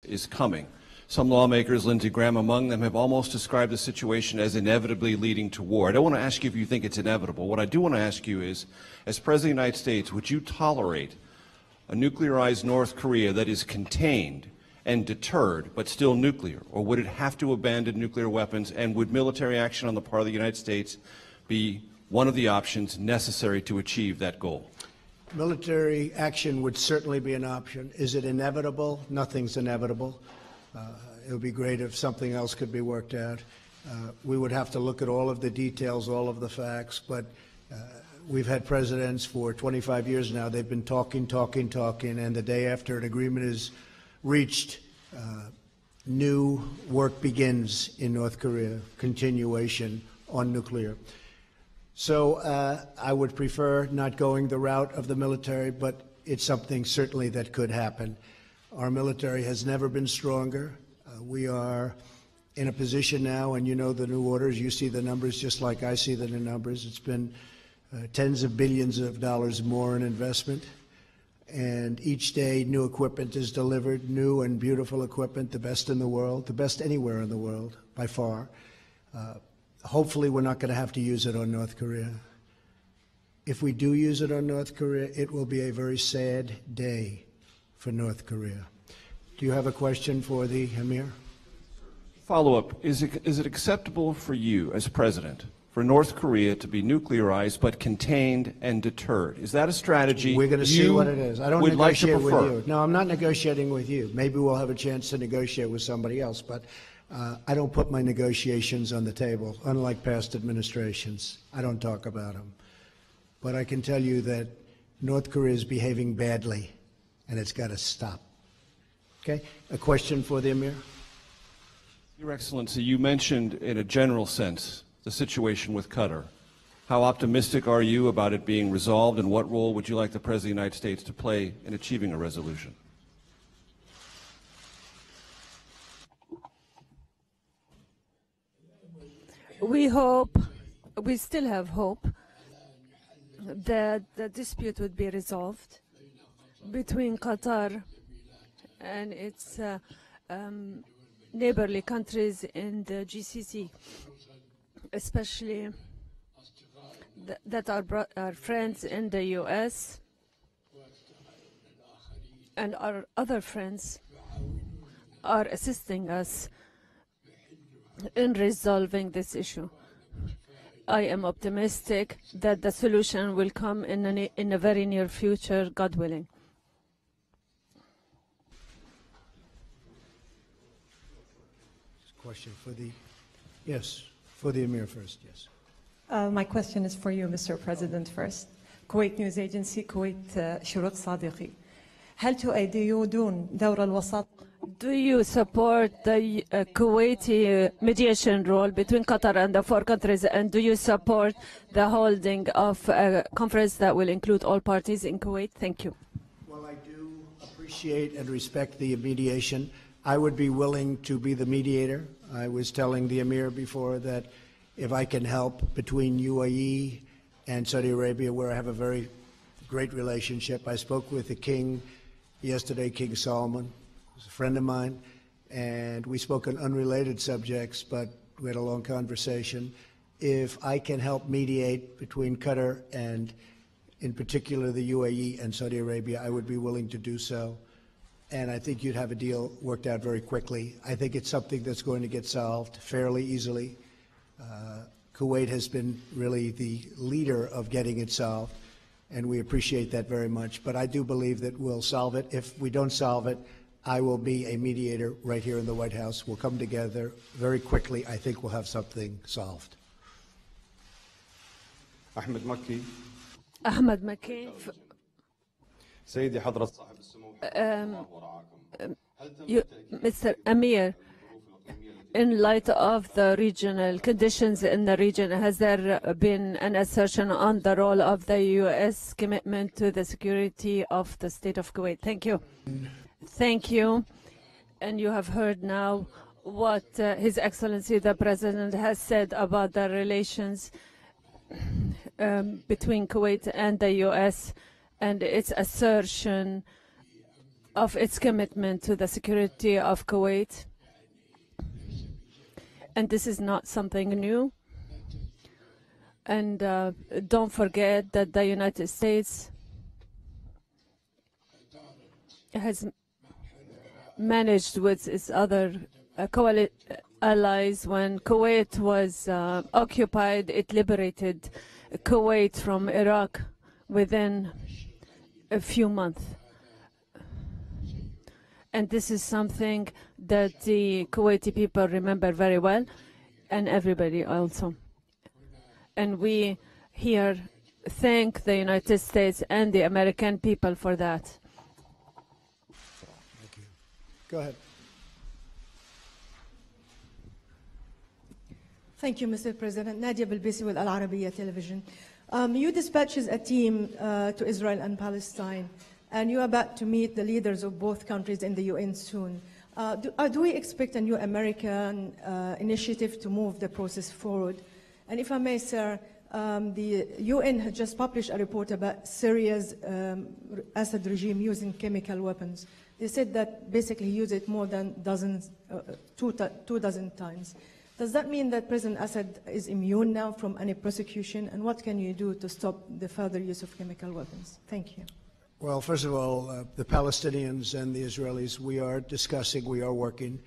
is coming. Some lawmakers, Lindsey Graham among them, have almost described the situation as inevitably leading to war. I don't want to ask you if you think it's inevitable. What I do want to ask you is, as President of the United States, would you tolerate a nuclearized North Korea that is contained and deterred, but still nuclear? Or would it have to abandon nuclear weapons, and would military action on the part of the United States be one of the options necessary to achieve that goal? Military action would certainly be an option. Is it inevitable? Nothing's inevitable. It would be great if something else could be worked out. We would have to look at all of the details, all of the facts, but we've had presidents for 25 years now. They've been talking, and the day after an agreement is reached, new work begins in North Korea, continuation on nuclear. So I would prefer not going the route of the military, but it's something certainly that could happen. Our military has never been stronger. We are in a position now, and you know the new orders, you see the numbers just like I see the new numbers. It's been tens of billions of dollars more in investment, and each day new equipment is delivered, new and beautiful equipment, the best in the world, the best anywhere in the world, by far. Hopefully we're not going to have to use it on North Korea. If we do use it on North Korea, it will be a very sad day for North Korea. Do you have a question for the Emir? Follow-up, is it acceptable for you as president for North Korea to be nuclearized but contained and deterred? Is that a strategy we're going to see what it is? I don't negotiate with you. No, I'm not negotiating with you. Maybe we'll have a chance to negotiate with somebody else, but I don't put my negotiations on the table, unlike past administrations. I don't talk about them. But I can tell you that North Korea is behaving badly, and it's got to stop. Okay? A question for the Emir? Your Excellency, you mentioned in a general sense the situation with Qatar. How optimistic are you about it being resolved, and what role would you like the President of the United States to play in achieving a resolution? We still have hope that the dispute would be resolved between Qatar and its neighborly countries in the GCC, especially that our friends in the US and our other friends are assisting us in resolving this issue. I am optimistic that the solution will come in a very near future, God willing. Question for the, yes, for the Emir first, yes. My question is for you, Mr. President, first. Kuwait News Agency, Kuwait شروق صادقي. هل تؤيدون دور الوساطة? Do you support the Kuwaiti mediation role between Qatar and the four countries, and do you support the holding of a conference that will include all parties in Kuwait? Thank you. Well, I do appreciate and respect the mediation. I would be willing to be the mediator. I was telling the Emir before that if I can help between UAE and Saudi Arabia, where I have a very great relationship. I spoke with the king yesterday, King Solomon. He's a friend of mine, and we spoke on unrelated subjects, but we had a long conversation. If I can help mediate between Qatar and, in particular, the UAE and Saudi Arabia, I would be willing to do so. And I think you'd have a deal worked out very quickly. I think it's something that's going to get solved fairly easily. Kuwait has been really the leader of getting it solved, and we appreciate that very much. But I do believe that we'll solve it. If we don't solve it, I will be a mediator right here in the White House. We'll come together very quickly. I think we'll have something solved. أحمد مكي. Ahmed Makki. سيدي حضرة صاحب السمو. Mr. Amir, in light of the regional conditions in the region, has there been an assertion on the role of the U.S. commitment to the security of the state of Kuwait? Thank you. Thank you. And you have heard now what His Excellency the President has said about the relations between Kuwait and the U.S. and its assertion of its commitment to the security of Kuwait. And this is not something new. And don't forget that the United States has managed with its other allies. When Kuwait was occupied, it liberated Kuwait from Iraq within a few months. And this is something that the Kuwaiti people remember very well, and everybody also. And we here thank the United States and the American people for that. Thank you. Go ahead. Thank you, Mr. President. Nadia Bilbisi with Al Arabiya Television. You dispatches a team to Israel and Palestine, and you're about to meet the leaders of both countries in the UN soon. Do we expect a new American initiative to move the process forward? And if I may, sir, the UN has just published a report about Syria's Assad regime using chemical weapons. They said that basically use it more than two dozen times. Does that mean that President Assad is immune now from any prosecution? And what can you do to stop the further use of chemical weapons? Thank you. Well, first of all, the Palestinians and the Israelis, we are discussing, we are working.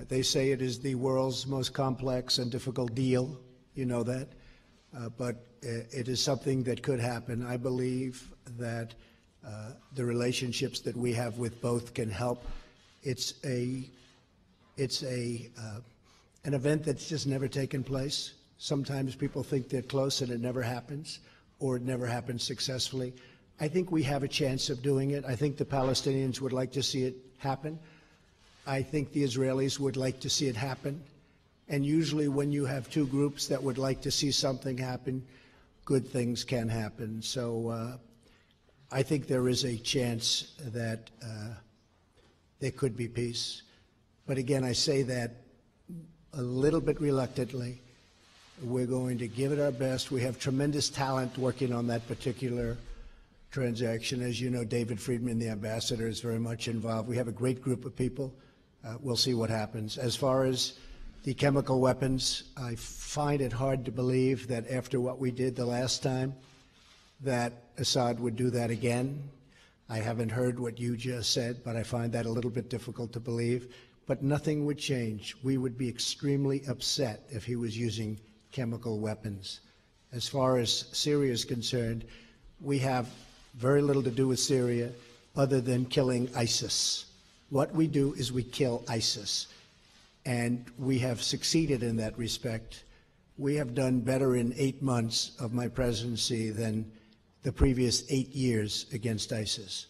They say it is the world's most complex and difficult deal. You know that. But it is something that could happen. I believe that the relationships that we have with both can help. It's an event that's just never taken place. Sometimes people think they're close and it never happens, or it never happens successfully. I think we have a chance of doing it. I think the Palestinians would like to see it happen. I think the Israelis would like to see it happen. And usually when you have two groups that would like to see something happen, good things can happen. So I think there is a chance that there could be peace. But again, I say that a little bit reluctantly. We're going to give it our best. We have tremendous talent working on that particular transaction. As you know, David Friedman, the ambassador, is very much involved. We have a great group of people. We'll see what happens. As far as the chemical weapons, I find it hard to believe that after what we did the last time, that Assad would do that again. I haven't heard what you just said, but I find that a little bit difficult to believe. But nothing would change. We would be extremely upset if he was using chemical weapons. As far as Syria is concerned, we have very little to do with Syria other than killing ISIS. What we do is we kill ISIS. And we have succeeded in that respect. We have done better in 8 months of my presidency than the previous 8 years against ISIS.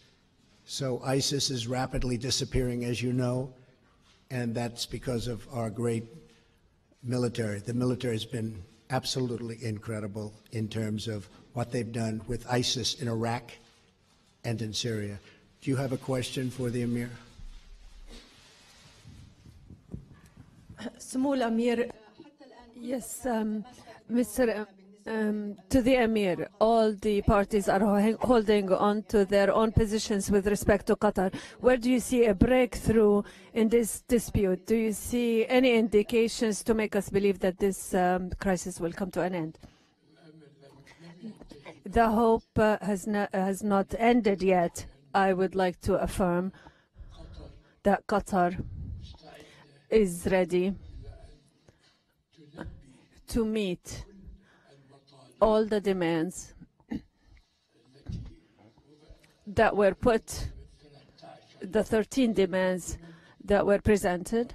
So ISIS is rapidly disappearing, as you know, and that's because of our great military. The military has been absolutely incredible in terms of what they've done with ISIS in Iraq and in Syria. Do you have a question for the Emir? Yes, Mr. To the Emir, all the parties are holding on to their own positions with respect to Qatar. Where do you see a breakthrough in this dispute? Do you see any indications to make us believe that this crisis will come to an end? The hope has not ended yet. I would like to affirm that Qatar is ready to meet all the demands that were put, the 13 demands that were presented,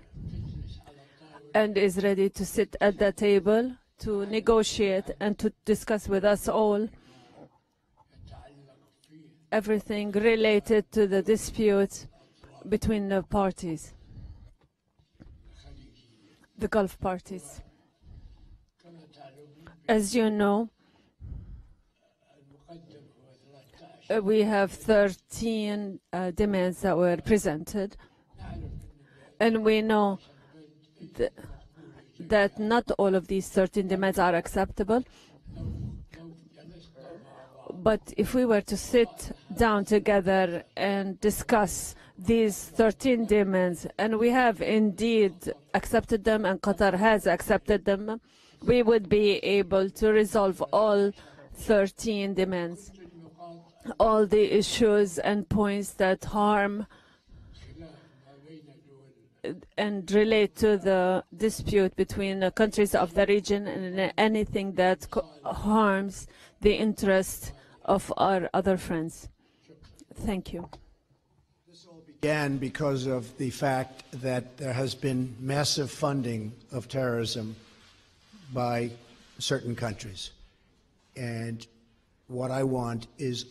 and is ready to sit at the table to negotiate and to discuss with us all everything related to the dispute between the parties, the Gulf parties. As you know, we have 13 demands that were presented, and we know that not all of these 13 demands are acceptable. But if we were to sit down together and discuss these 13 demands, and we have indeed accepted them, and Qatar has accepted them, we would be able to resolve all 13 demands, all the issues and points that harm and relate to the dispute between the countries of the region, and anything that harms the interest of our other friends. Thank you. This all began because of the fact that there has been massive funding of terrorism by certain countries. And what I want is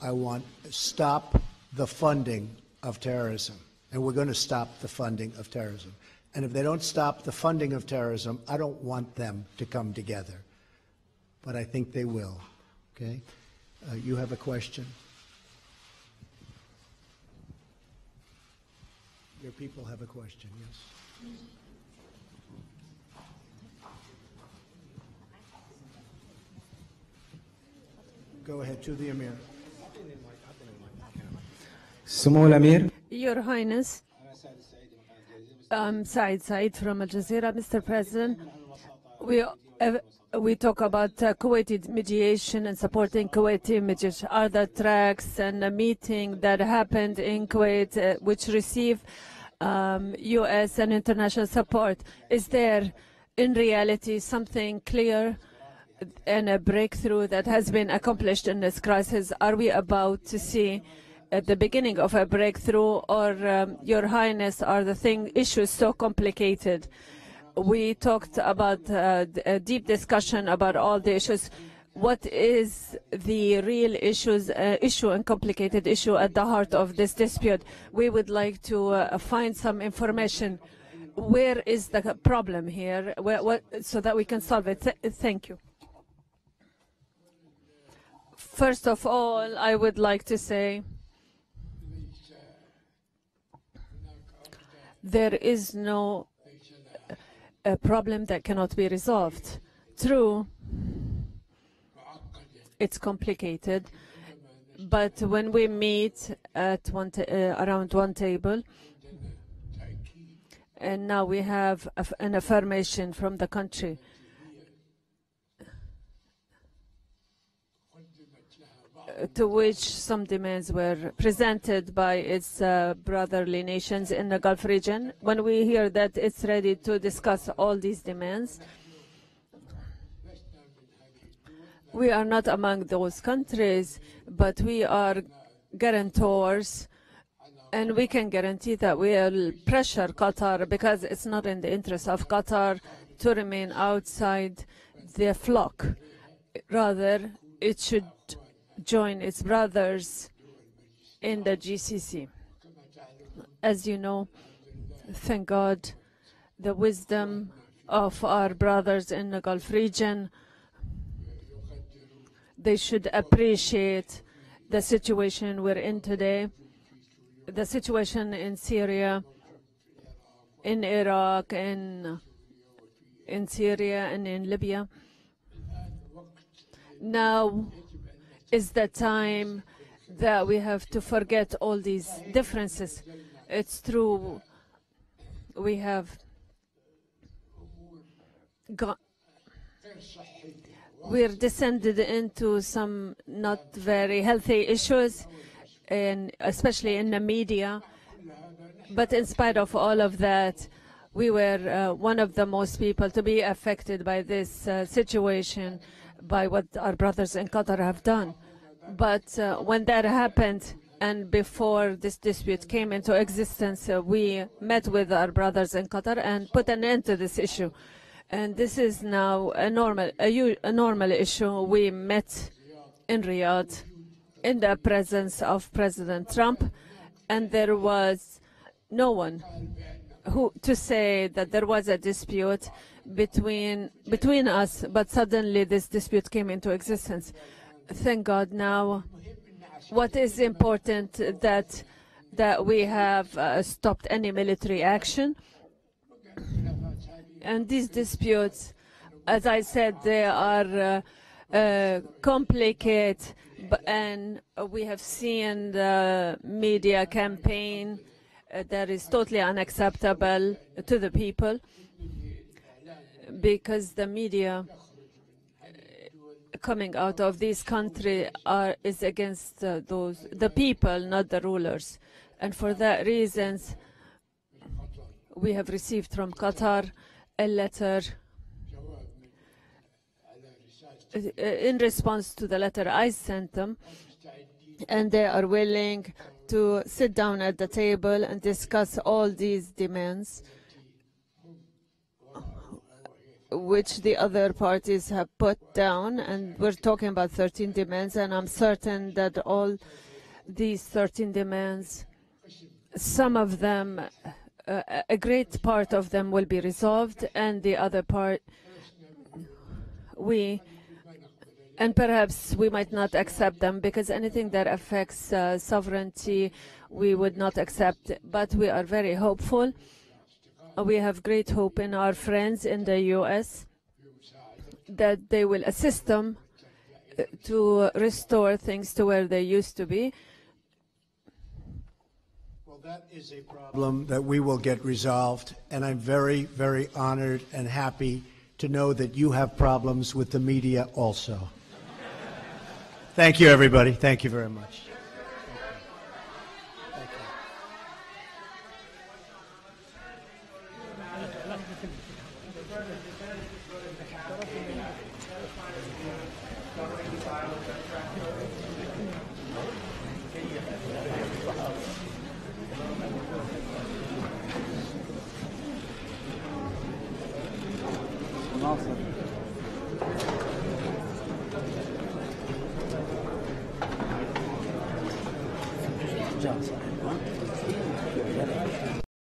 stop the funding of terrorism. And we're going to stop the funding of terrorism. And if they don't stop the funding of terrorism, I don't want them to come together. But I think they will. Okay? You have a question? Your people have a question, yes? Go ahead, to the Emir. سمو الأمير. Your Highness, I'm Said from Al Jazeera. Mr. President, we talk about Kuwaiti mediation and supporting Kuwaiti mediation. Are the tracks and a meeting that happened in Kuwait which receive U.S. and international support? Is there in reality something clear and a breakthrough that has been accomplished in this crisis? Are we about to see at the beginning of a breakthrough, or Your Highness, are the issues so complicated? We talked about a deep discussion about all the issues. What is the real issue and complicated issue at the heart of this dispute? We would like to find some information. Where is the problem here, so that we can solve it? Thank you. First of all, I would like to say there is no problem that cannot be resolved. True, it's complicated, but when we meet at around one table, and now we have an affirmation from the country to which some demands were presented by its brotherly nations in the Gulf region. When we hear that it's ready to discuss all these demands, we are not among those countries, but we are guarantors, and we can guarantee that we will pressure Qatar, because it's not in the interest of Qatar to remain outside the flock. Rather, it should join its brothers in the GCC. As you know, thank God, the wisdom of our brothers in the Gulf region, they should appreciate the situation we're in today, the situation in Syria, in Iraq, in Syria, and in Libya. Now is the time that we have to forget all these differences. It's true, we have we're descended into some not very healthy issues, and especially in the media. But in spite of all of that, we were one of the most people to be affected by this situation, by what our brothers in Qatar have done. But when that happened, and before this dispute came into existence, we met with our brothers in Qatar and put an end to this issue. And this is now a normal issue. We met in Riyadh in the presence of President Trump, and there was no one who to say that there was a dispute between us, but suddenly this dispute came into existence. Thank God now. What is important that we have stopped any military action. And these disputes, as I said, they are complicated, And we have seen the media campaign that is totally unacceptable to the people, because the media coming out of this country is against the people, not the rulers. And for that reasons, we have received from Qatar a letter in response to the letter I sent them, and they are willing to sit down at the table and discuss all these demands which the other parties have put down. And we're talking about 13 demands, and I'm certain that all these 13 demands, some of them, a great part of them will be resolved, and the other part and perhaps we might not accept them, because anything that affects sovereignty we would not accept. But we are very hopeful. We have great hope in our friends in the US that they will assist them to restore things to where they used to be. Well, that is a problem that we will get resolved, and I'm very, very honored and happy to know that you have problems with the media also. Thank you, everybody. Thank you very much. ناصر